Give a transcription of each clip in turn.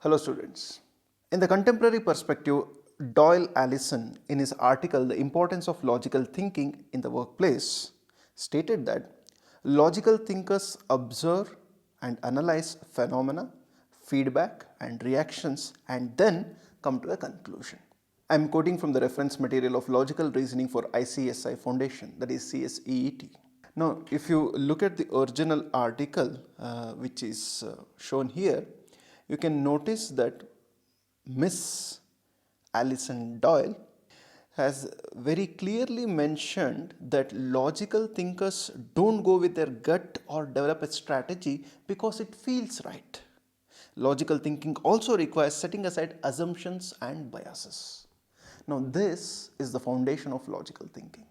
Hello students. In the contemporary perspective, Doyle Allison in his article The Importance of Logical Thinking in the Workplace stated that logical thinkers observe and analyze phenomena, feedback and reactions and then come to a conclusion. I am quoting from the reference material of Logical Reasoning for ICSI Foundation, that is CSEET. Now, if you look at the original article which is shown here, you can notice that Miss Alison Doyle has very clearly mentioned that logical thinkers don't go with their gut or develop a strategy because it feels right. Logical thinking also requires setting aside assumptions and biases. Now, this is the foundation of logical thinking.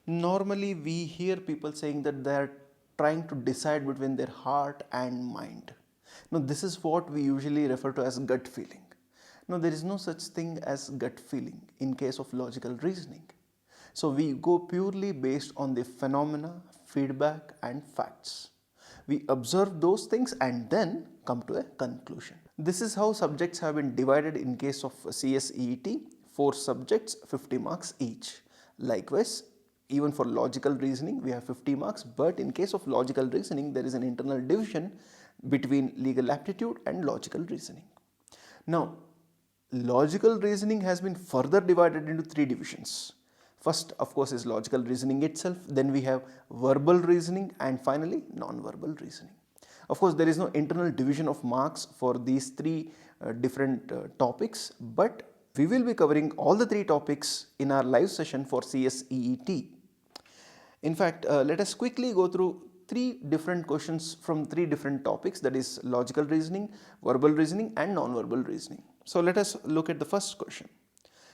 Normally, we hear people saying that they are trying to decide between their heart and mind. Now, this is what we usually refer to as gut feeling. Now, there is no such thing as gut feeling in case of logical reasoning. So, we go purely based on the phenomena, feedback, and facts. We observe those things and then come to a conclusion. This is how subjects have been divided in case of CSEET, 4 subjects, 50 marks each. Likewise, even for logical reasoning we have 50 marks, but in case of logical reasoning there is an internal division between legal aptitude and logical reasoning. Now, logical reasoning has been further divided into 3 divisions. First, of course, is logical reasoning itself, then we have verbal reasoning, and finally non-verbal reasoning. Of course, there is no internal division of marks for these 3 different topics, but we will be covering all the 3 topics in our live session for CSEET. In fact, let us quickly go through 3 different questions from 3 different topics, that is logical reasoning, verbal reasoning and non-verbal reasoning. So let us look at the first question.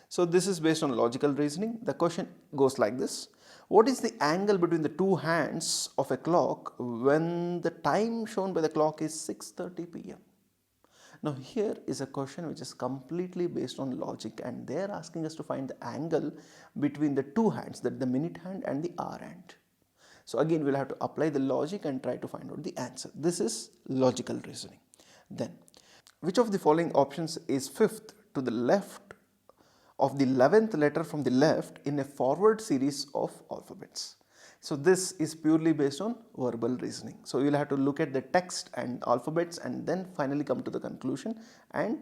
So this is based on logical reasoning. The question goes like this: what is the angle between the 2 hands of a clock when the time shown by the clock is 6:30 p.m.? Now, here is a question which is completely based on logic, and they are asking us to find the angle between the 2 hands, that the minute hand and the hour hand. So again, we'll have to apply the logic and try to find out the answer. This is logical reasoning. Then, which of the following options is fifth to the left of the 11th letter from the left in a forward series of alphabets? So this is purely based on verbal reasoning. So you will have to look at the text and alphabets and then finally come to the conclusion and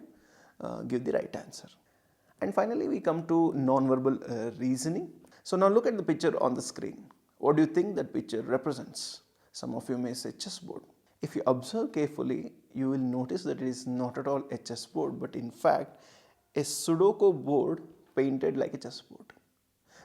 give the right answer. And finally we come to non-verbal reasoning. So now look at the picture on the screen. What do you think that picture represents? Some of you may say chessboard. If you observe carefully, you will notice that it is not at all a chessboard, but in fact a Sudoku board painted like a chessboard.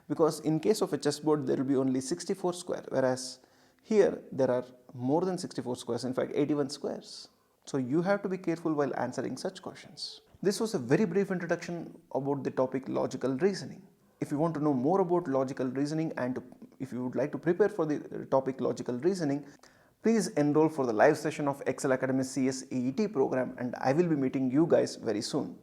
Because in case of a chessboard there will be only 64 squares, whereas here there are more than 64 squares, in fact 81 squares. So you have to be careful while answering such questions. This was a very brief introduction about the topic logical reasoning. If you want to know more about logical reasoning and if you would like to prepare for the topic logical reasoning, please enroll for the live session of Excel Academy CSEET program, and I will be meeting you guys very soon.